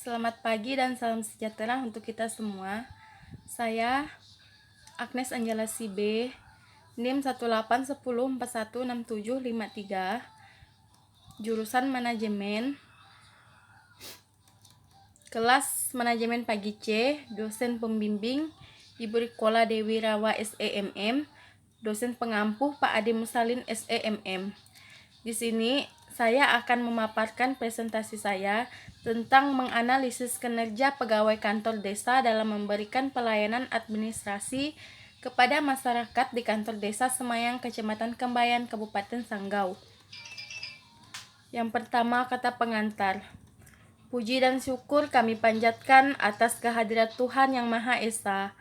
Selamat pagi dan salam sejahtera untuk kita semua. Saya Agnes Angela Sibe, NIM 18104167553, jurusan manajemen, kelas manajemen pagi C, dosen pembimbing Ibu Rikola Dewi Rawa SEMM, dosen pengampuh Pak Adi Musalin SEMM. Di sini saya akan memaparkan presentasi saya tentang menganalisis kinerja pegawai kantor desa dalam memberikan pelayanan administrasi kepada masyarakat di kantor desa Semayang, Kecamatan Kembayan, Kabupaten Sanggau. Yang pertama, kata pengantar. Puji dan syukur kami panjatkan atas kehadirat Tuhan Yang Maha Esa,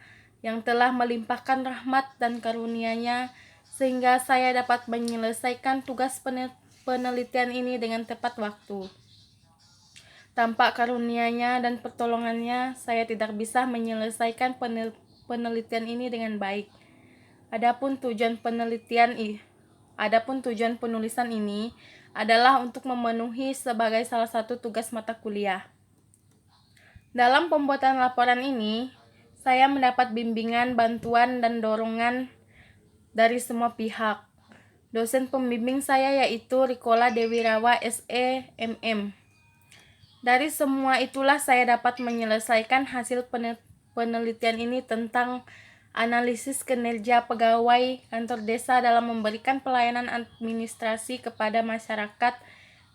yang telah melimpahkan rahmat dan karunia-Nya sehingga saya dapat menyelesaikan tugas penelitian ini dengan tepat waktu. Tanpa karunia-Nya dan pertolongannya, saya tidak bisa menyelesaikan penelitian ini dengan baik. Adapun tujuan penulisan ini adalah untuk memenuhi sebagai salah satu tugas mata kuliah. Dalam pembuatan laporan ini, saya mendapat bimbingan, bantuan, dan dorongan dari semua pihak. Dosen pembimbing saya yaitu Rikola Dewi Rawa SEMM. Dari semua itulah saya dapat menyelesaikan hasil penelitian ini tentang analisis kinerja pegawai kantor desa dalam memberikan pelayanan administrasi kepada masyarakat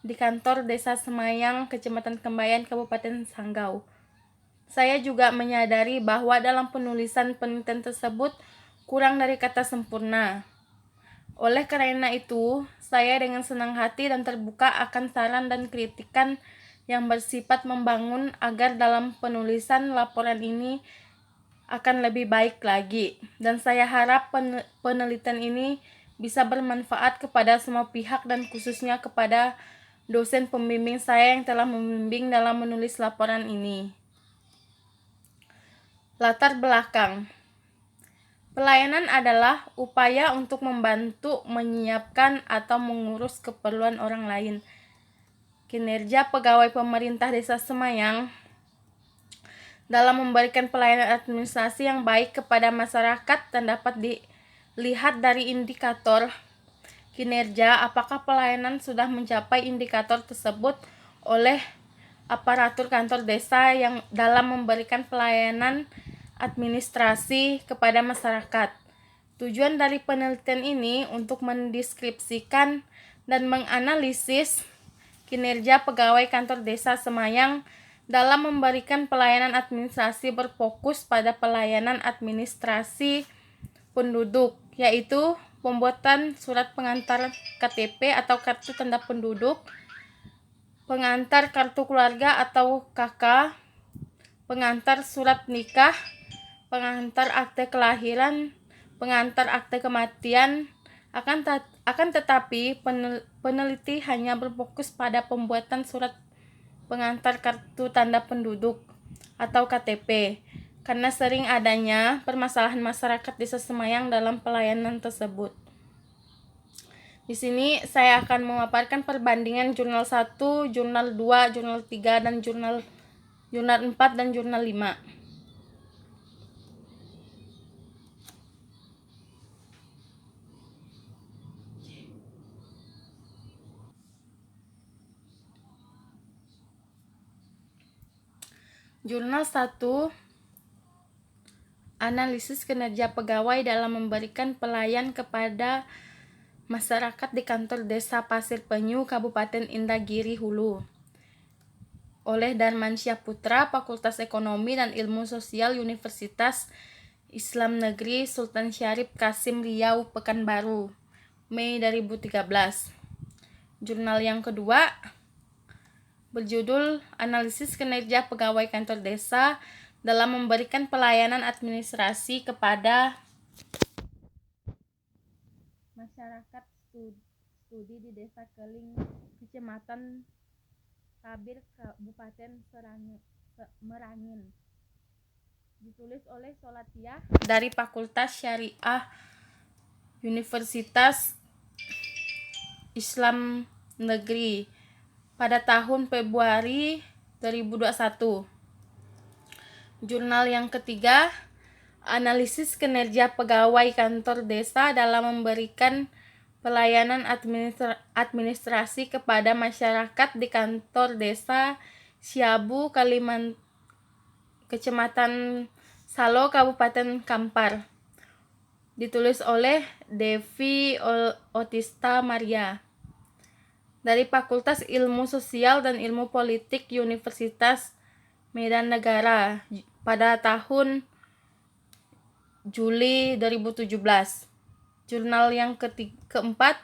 di kantor desa Semayang, Kecamatan Kembayan, Kabupaten Sanggau. Saya juga menyadari bahwa dalam penulisan penelitian tersebut kurang dari kata sempurna. Oleh karena itu, saya dengan senang hati dan terbuka akan saran dan kritikan yang bersifat membangun agar dalam penulisan laporan ini akan lebih baik lagi. Dan saya harap penelitian ini bisa bermanfaat kepada semua pihak dan khususnya kepada dosen pembimbing saya yang telah membimbing dalam menulis laporan ini. Latar belakang. Pelayanan adalah upaya untuk membantu, menyiapkan, atau mengurus keperluan orang lain. Kinerja pegawai pemerintah desa Semayang dalam memberikan pelayanan administrasi yang baik kepada masyarakat dan dapat dilihat dari indikator kinerja apakah pelayanan sudah mencapai indikator tersebut oleh aparatur kantor desa yang dalam memberikan pelayanan administrasi kepada masyarakat. Tujuan dari penelitian ini untuk mendeskripsikan dan menganalisis kinerja pegawai kantor desa Semayang dalam memberikan pelayanan administrasi berfokus pada pelayanan administrasi penduduk, yaitu pembuatan surat pengantar KTP atau kartu tanda penduduk, pengantar kartu keluarga atau KK, pengantar surat nikah, pengantar akte kelahiran, pengantar akte kematian. Akan tetapi peneliti hanya berfokus pada pembuatan surat pengantar kartu tanda penduduk atau KTP karena sering adanya permasalahan masyarakat desa Semayang dalam pelayanan tersebut. Di sini saya akan memaparkan perbandingan jurnal 1, jurnal 2, jurnal 3 dan jurnal 4 dan jurnal 5. Jurnal 1, analisis kinerja pegawai dalam memberikan pelayan kepada masyarakat di kantor desa Pasir Penyu, Kabupaten Indragiri Hulu, oleh Darmansyah Putra, Fakultas Ekonomi dan Ilmu Sosial Universitas Islam Negeri Sultan Syarif Kasim Riau, Pekanbaru, Mei 2013. Jurnal yang kedua berjudul Analisis Kinerja Pegawai Kantor Desa dalam memberikan pelayanan administrasi kepada masyarakat studi di Desa Keling, Kecamatan Tabir, Kabupaten Merangin. Ditulis oleh Solatiah dari Fakultas Syariah Universitas Islam Negeri pada tahun Februari 2021. Jurnal yang ketiga, analisis kinerja pegawai kantor desa dalam memberikan pelayanan administrasi kepada masyarakat di kantor desa Siabu, Kecamatan Salo, Kabupaten Kampar. Ditulis oleh Devi Otista Maria dari Fakultas Ilmu Sosial dan Ilmu Politik Universitas Medan Negara pada tahun Juli 2017. Jurnal yang keempat,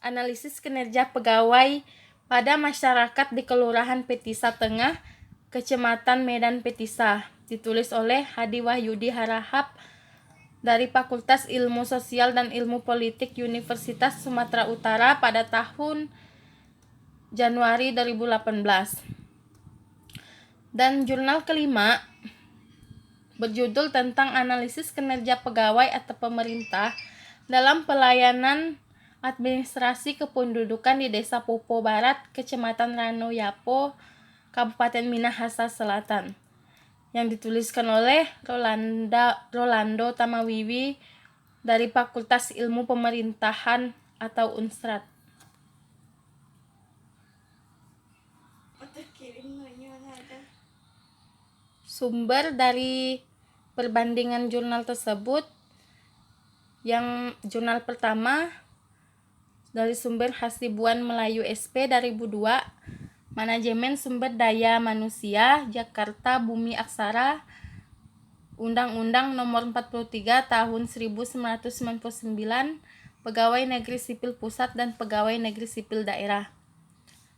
analisis kinerja pegawai pada masyarakat di Kelurahan Petisa Tengah, Kecamatan Medan Petisa. Ditulis oleh Hadi Wahyudi Harahap dari Fakultas Ilmu Sosial dan Ilmu Politik Universitas Sumatera Utara pada tahun Januari 2018. Dan jurnal kelima berjudul tentang analisis kinerja pegawai atau pemerintah dalam pelayanan administrasi kependudukan di Desa Popo Barat, Kecamatan Ranoyapo, Kabupaten Minahasa Selatan, yang dituliskan oleh Rolando Tamawiwi dari Fakultas Ilmu Pemerintahan atau Unsrat. Sumber dari perbandingan jurnal tersebut, yang jurnal pertama dari sumber Hasibuan Melayu SP 2002, Manajemen Sumber Daya Manusia, Jakarta Bumi Aksara, Undang-Undang Nomor 43 Tahun 1999, Pegawai Negeri Sipil Pusat dan Pegawai Negeri Sipil Daerah.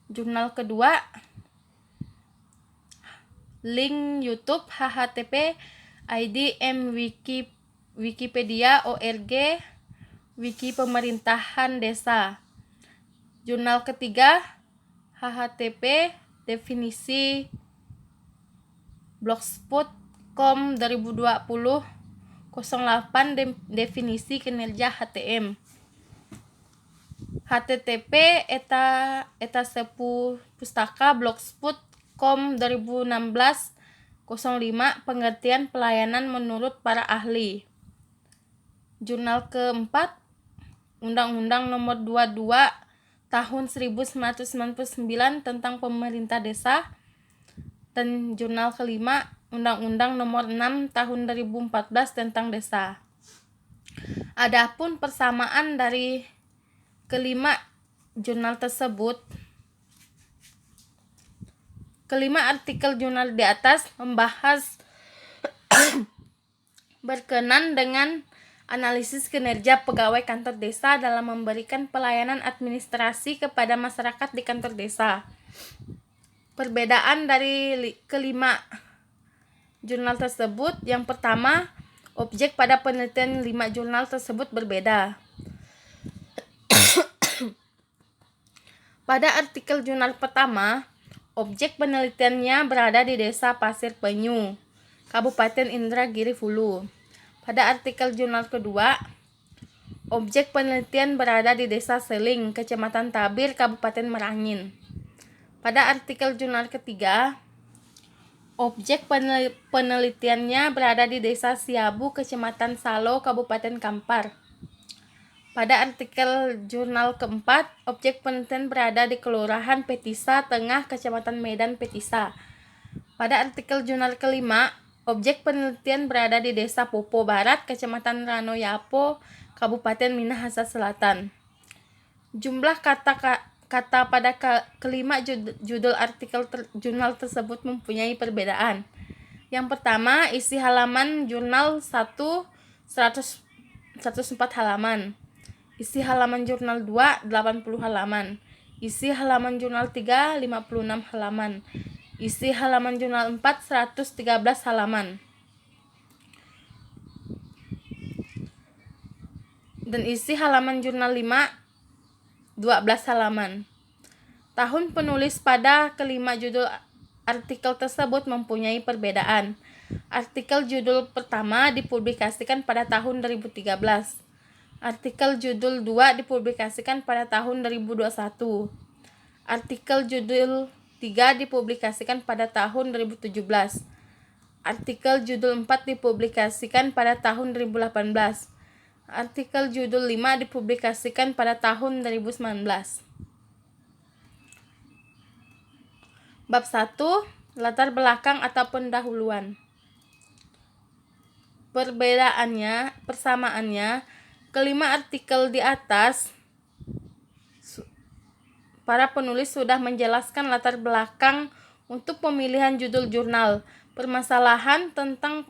Jurnal kedua, link YouTube http id Wikipedia org Wiki Pemerintahan Desa. Jurnal ketiga, http definisi blogspot.com 2020 08 definisi kinerja HTM. http eta sepu pustaka blogspot com 2016 05 pengertian pelayanan menurut para ahli. Jurnal keempat, Undang-Undang Nomor 22 Tahun 1999 tentang Pemerintah Desa. Dan jurnal kelima, Undang-Undang Nomor 6 Tahun 2014 tentang Desa. Adapun persamaan dari kelima jurnal tersebut, kelima artikel jurnal di atas membahas berkenan dengan analisis kinerja pegawai kantor desa dalam memberikan pelayanan administrasi kepada masyarakat di kantor desa. Perbedaan dari kelima jurnal tersebut, yang pertama, objek pada penelitian 5 jurnal tersebut berbeda. Pada artikel jurnal pertama, objek penelitiannya berada di Desa Pasir Penyu, Kabupaten Indragiri Hulu. Pada artikel jurnal kedua, objek penelitian berada di Desa Seling, Kecamatan Tabir, Kabupaten Merangin. Pada artikel jurnal ketiga, objek penelitiannya berada di Desa Siabu, Kecamatan Salo, Kabupaten Kampar. Pada artikel jurnal keempat, objek penelitian berada di Kelurahan Petisa Tengah, Kecamatan Medan Petisa. Pada artikel jurnal kelima, objek penelitian berada di Desa Popo Barat, Kecamatan Ranoyapo, Kabupaten Minahasa Selatan. Jumlah kata pada kelima judul artikel jurnal tersebut mempunyai perbedaan. Yang pertama, isi halaman jurnal 1 104 halaman. Isi halaman jurnal 2, 80 halaman. Isi halaman jurnal 3, 56 halaman. Isi halaman jurnal 4, 113 halaman. Dan isi halaman jurnal 5, 12 halaman. Tahun penulis pada kelima judul artikel tersebut mempunyai perbedaan. Artikel judul pertama dipublikasikan pada tahun 2013. Artikel judul 2 dipublikasikan pada tahun 2021. Artikel judul 3 dipublikasikan pada tahun 2017. Artikel judul 4 dipublikasikan pada tahun 2018. Artikel judul 5 dipublikasikan pada tahun 2019. Bab 1. Latar belakang atau pendahuluan. Persamaannya, kelima artikel di atas, para penulis sudah menjelaskan latar belakang untuk pemilihan judul jurnal, permasalahan tentang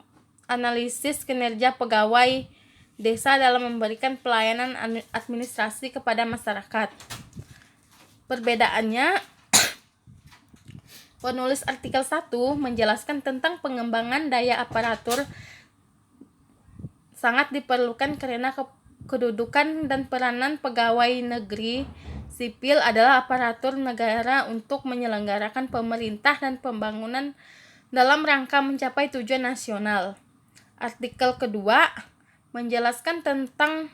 analisis kinerja pegawai desa dalam memberikan pelayanan administrasi kepada masyarakat. Perbedaannya, penulis artikel 1 menjelaskan tentang pengembangan daya aparatur sangat diperlukan karena kedudukan dan peranan pegawai negeri sipil adalah aparatur negara untuk menyelenggarakan pemerintah dan pembangunan dalam rangka mencapai tujuan nasional. Artikel kedua menjelaskan tentang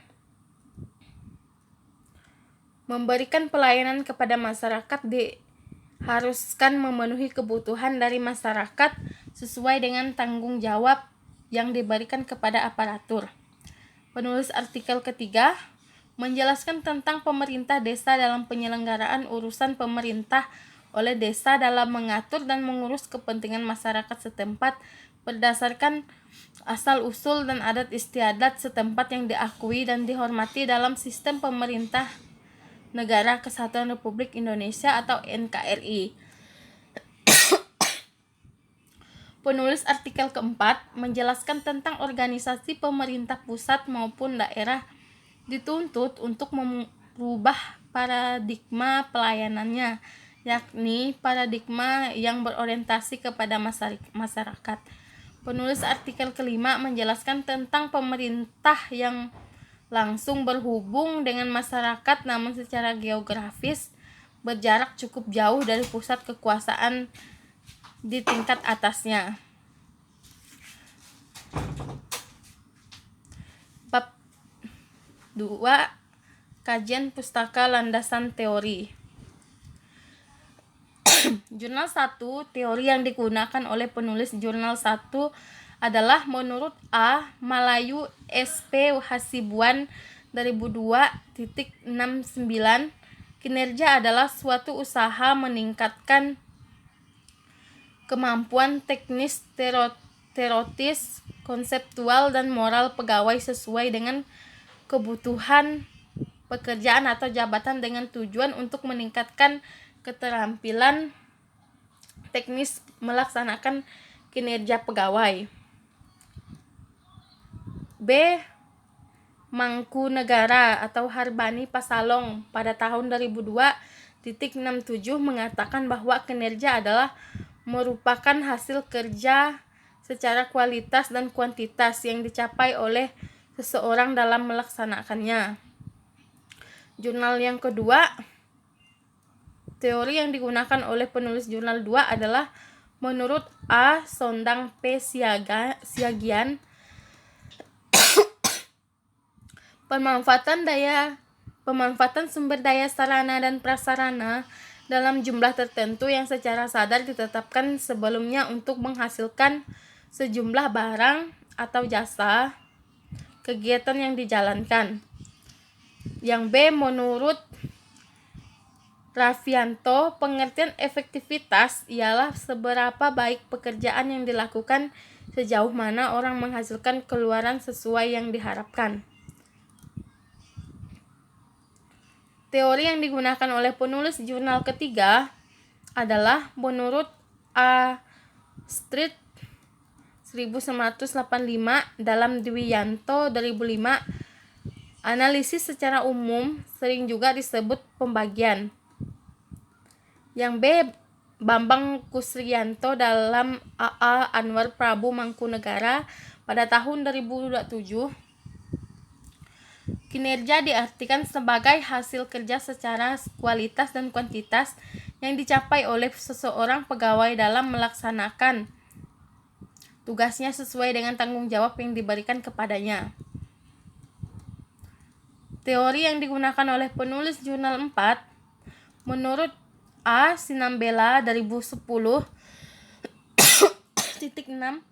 memberikan pelayanan kepada masyarakat diharuskan memenuhi kebutuhan dari masyarakat sesuai dengan tanggung jawab yang diberikan kepada aparatur. Penulis artikel ketiga menjelaskan tentang pemerintah desa dalam penyelenggaraan urusan pemerintah oleh desa dalam mengatur dan mengurus kepentingan masyarakat setempat berdasarkan asal-usul dan adat istiadat setempat yang diakui dan dihormati dalam sistem pemerintah Negara Kesatuan Republik Indonesia atau NKRI. Penulis artikel keempat menjelaskan tentang organisasi pemerintah pusat maupun daerah dituntut untuk merubah paradigma pelayanannya, yakni paradigma yang berorientasi kepada masyarakat. Penulis artikel kelima menjelaskan tentang pemerintah yang langsung berhubung dengan masyarakat namun secara geografis berjarak cukup jauh dari pusat kekuasaan di tingkat atasnya. Bab 2. Kajian pustaka landasan teori. Jurnal 1, teori yang digunakan oleh penulis jurnal 1 adalah menurut A. Malayu SP Hasibuan 2002.69, kinerja adalah suatu usaha meningkatkan kemampuan teknis, teoritis, konseptual, dan moral pegawai sesuai dengan kebutuhan pekerjaan atau jabatan dengan tujuan untuk meningkatkan keterampilan teknis melaksanakan kinerja pegawai. B. Mangkunegara atau Harbani Pasalong pada tahun 2002.67 mengatakan bahwa kinerja adalah merupakan hasil kerja secara kualitas dan kuantitas yang dicapai oleh seseorang dalam melaksanakannya. Jurnal yang kedua, teori yang digunakan oleh penulis jurnal 2 adalah menurut A. Sondang P. Siagian, pemanfaatan sumber daya sarana dan prasarana dalam jumlah tertentu yang secara sadar ditetapkan sebelumnya untuk menghasilkan sejumlah barang atau jasa kegiatan yang dijalankan. Yang B. Menurut Raffianto, pengertian efektivitas ialah seberapa baik pekerjaan yang dilakukan sejauh mana orang menghasilkan keluaran sesuai yang diharapkan. Teori yang digunakan oleh penulis jurnal ketiga adalah menurut A. Street 1985 dalam Dwianto 2005. Analisis secara umum sering juga disebut pembagian. Yang B. Bambang Kusrianto dalam AA Anwar Prabu Mangkunegara pada tahun 2027. Kinerja diartikan sebagai hasil kerja secara kualitas dan kuantitas yang dicapai oleh seseorang pegawai dalam melaksanakan tugasnya sesuai dengan tanggung jawab yang diberikan kepadanya. Teori yang digunakan oleh penulis jurnal 4 menurut A. Sinambela 2010 titik 6.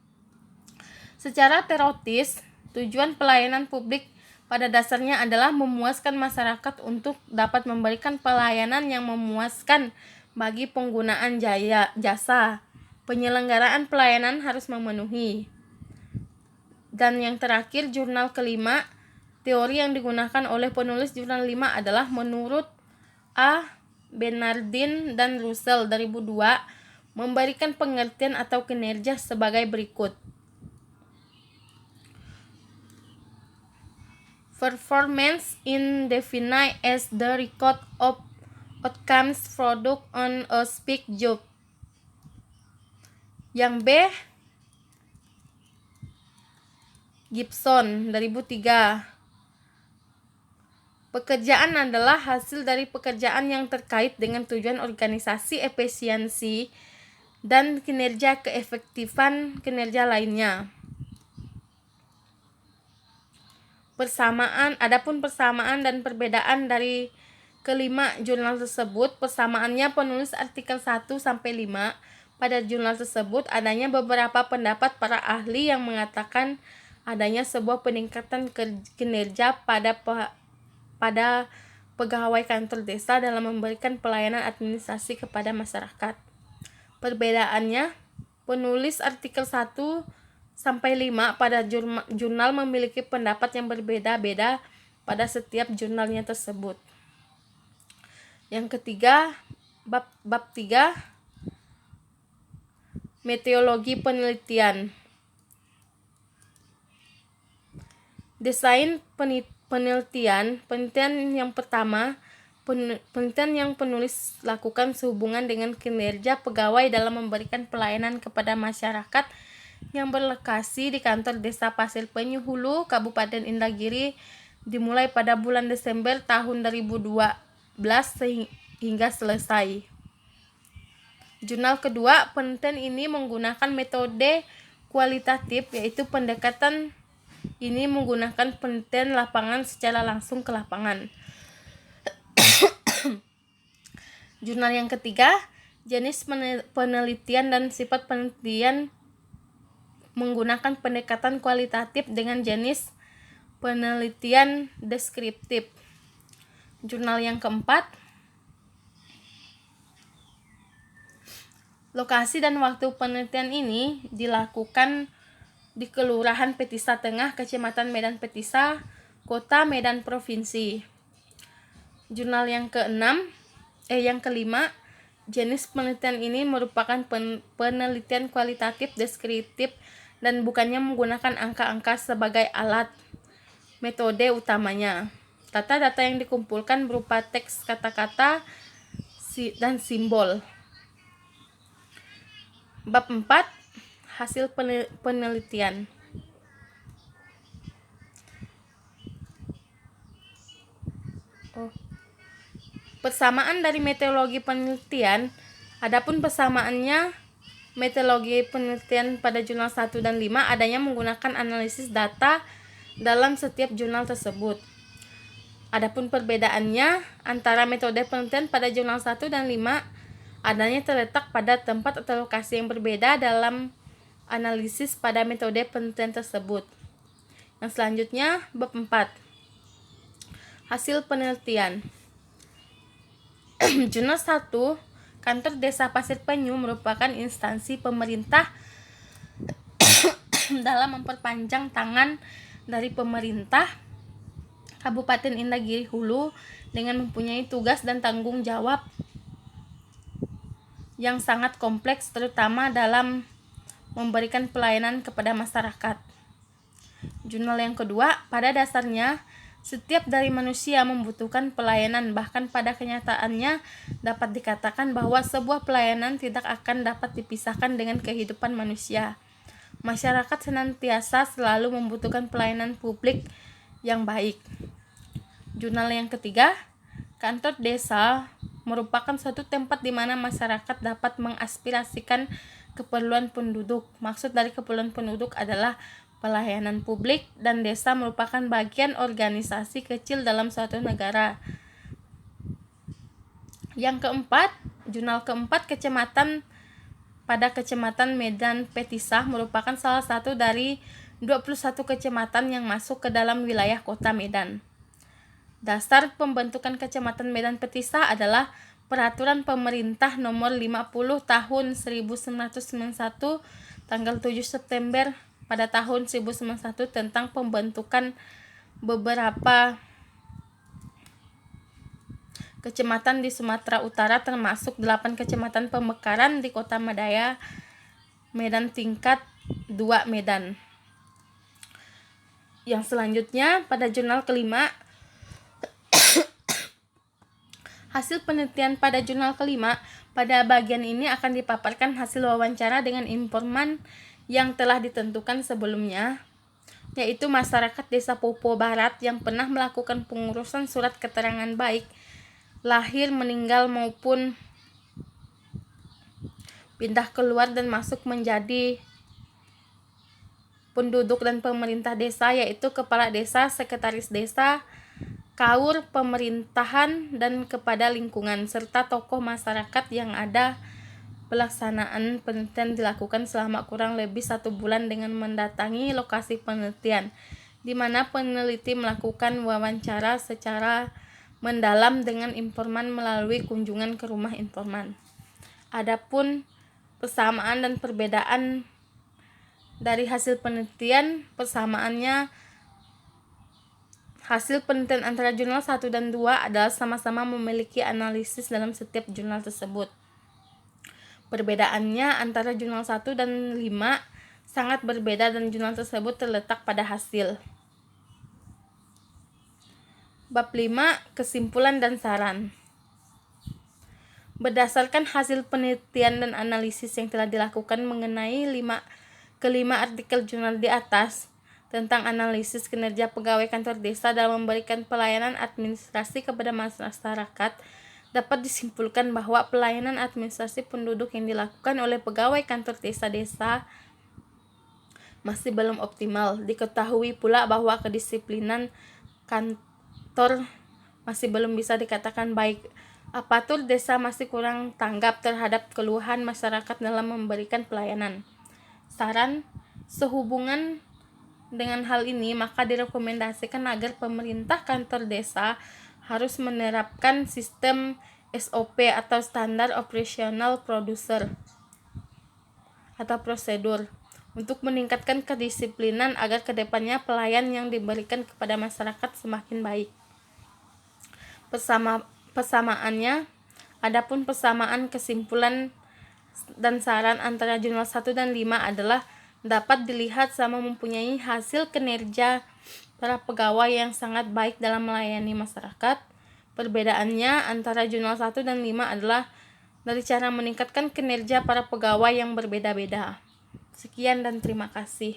Secara teoritis, tujuan pelayanan publik pada dasarnya adalah memuaskan masyarakat untuk dapat memberikan pelayanan yang memuaskan bagi penggunaan jasa. Penyelenggaraan pelayanan harus memenuhi. Dan yang terakhir, jurnal kelima, teori yang digunakan oleh penulis jurnal 5 adalah menurut A. Bernardin dan Russell 2002 memberikan pengertian atau kinerja sebagai berikut. Performance is defined as the record of outcomes product on a specific job. Yang B. Gibson 2003. Pekerjaan adalah hasil dari pekerjaan yang terkait dengan tujuan organisasi, efisiensi, dan kinerja keefektifan kinerja lainnya. Adapun persamaan dan perbedaan dari kelima jurnal tersebut. Persamaannya, penulis artikel 1-5 pada jurnal tersebut adanya beberapa pendapat para ahli yang mengatakan adanya sebuah peningkatan kinerja pada pegawai kantor desa dalam memberikan pelayanan administrasi kepada masyarakat. Perbedaannya, penulis artikel 1-5 pada jurnal memiliki pendapat yang berbeda-beda pada setiap jurnalnya tersebut. Yang ketiga, bab 3, meteorologi penelitian. Desain penelitian yang pertama, penelitian yang penulis lakukan sehubungan dengan kinerja pegawai dalam memberikan pelayanan kepada masyarakat yang berlokasi di kantor Desa Pasir Penyu Hulu, Kabupaten Indragiri, dimulai pada bulan Desember tahun 2012 hingga selesai. Jurnal kedua, penelitian ini menggunakan metode kualitatif, yaitu pendekatan ini menggunakan penelitian lapangan secara langsung ke lapangan. Jurnal yang ketiga, jenis penelitian dan sifat penelitian menggunakan pendekatan kualitatif dengan jenis penelitian deskriptif. Jurnal yang keempat, lokasi dan waktu penelitian ini dilakukan di Kelurahan Petisa Tengah, Kecamatan Medan Petisa, Kota Medan, Provinsi. Jurnal yang kelima, jenis penelitian ini merupakan penelitian kualitatif deskriptif dan bukannya menggunakan angka-angka sebagai alat metode utamanya. Data-data yang dikumpulkan berupa teks, kata-kata, dan simbol. Bab 4, hasil penelitian. Persamaan dari metodologi penelitian. Adapun persamaannya, metodologi penelitian pada jurnal 1 dan 5 adanya menggunakan analisis data dalam setiap jurnal tersebut. Adapun perbedaannya antara metode penelitian pada jurnal 1 dan 5 adanya terletak pada tempat atau lokasi yang berbeda dalam analisis pada metode penelitian tersebut. Yang selanjutnya, bab 4, hasil penelitian. Jurnal 1, Kantor Desa Pasir Penyu merupakan instansi pemerintah dalam memperpanjang tangan dari pemerintah Kabupaten Indragiri Hulu dengan mempunyai tugas dan tanggung jawab yang sangat kompleks, terutama dalam memberikan pelayanan kepada masyarakat. Jurnal yang kedua, pada dasarnya setiap dari manusia membutuhkan pelayanan, bahkan pada kenyataannya dapat dikatakan bahwa sebuah pelayanan tidak akan dapat dipisahkan dengan kehidupan manusia. Masyarakat senantiasa selalu membutuhkan pelayanan publik yang baik. Jurnal yang ketiga, kantor desa merupakan suatu tempat di mana masyarakat dapat mengaspirasikan keperluan penduduk. Maksud dari keperluan penduduk adalah pelayanan publik, dan desa merupakan bagian organisasi kecil dalam suatu negara. Yang keempat, jurnal keempat kecamatan pada Kecamatan Medan Petisah merupakan salah satu dari 21 kecamatan yang masuk ke dalam wilayah Kota Medan. Dasar pembentukan Kecamatan Medan Petisah adalah Peraturan Pemerintah Nomor 50 Tahun 1991 tanggal 7 September pada tahun 1991 tentang pembentukan beberapa kecamatan di Sumatera Utara, termasuk 8 kecamatan pemekaran di Kota Madaya, Medan tingkat 2 Medan. Yang selanjutnya pada jurnal kelima, hasil penelitian pada jurnal kelima, pada bagian ini akan dipaparkan hasil wawancara dengan informan yang telah ditentukan sebelumnya, yaitu masyarakat Desa Popo Barat yang pernah melakukan pengurusan surat keterangan baik lahir, meninggal maupun pindah keluar dan masuk menjadi penduduk dan pemerintah desa, yaitu kepala desa, sekretaris desa, kaur pemerintahan dan kepada lingkungan, serta tokoh masyarakat yang ada. Pelaksanaan penelitian dilakukan selama kurang lebih 1 bulan dengan mendatangi lokasi penelitian, di mana peneliti melakukan wawancara secara mendalam dengan informan melalui kunjungan ke rumah informan. Adapun persamaan dan perbedaan dari hasil penelitian, persamaannya hasil penelitian antara jurnal 1 dan 2 adalah sama-sama memiliki analisis dalam setiap jurnal tersebut. Perbedaannya antara jurnal 1 dan 5 sangat berbeda dan jurnal tersebut terletak pada hasil. Bab 5, kesimpulan dan saran. Berdasarkan hasil penelitian dan analisis yang telah dilakukan mengenai kelima artikel jurnal di atas tentang analisis kinerja pegawai kantor desa dalam memberikan pelayanan administrasi kepada masyarakat, dapat disimpulkan bahwa pelayanan administrasi penduduk yang dilakukan oleh pegawai kantor desa-desa masih belum optimal. Diketahui pula bahwa kedisiplinan kantor masih belum bisa dikatakan baik. Aparatur desa masih kurang tanggap terhadap keluhan masyarakat dalam memberikan pelayanan. Saran, sehubungan dengan hal ini, maka direkomendasikan agar pemerintah kantor desa harus menerapkan sistem SOP atau standar operasional producer atau prosedur untuk meningkatkan kedisiplinan agar kedepannya pelayan yang diberikan kepada masyarakat semakin baik. Persamaannya, adapun persamaan kesimpulan dan saran antara jurnal 1 dan 5 adalah dapat dilihat sama mempunyai hasil kinerja para pegawai yang sangat baik dalam melayani masyarakat. Perbedaannya antara jurnal 1 dan 5 adalah dari cara meningkatkan kinerja para pegawai yang berbeda-beda. Sekian dan terima kasih.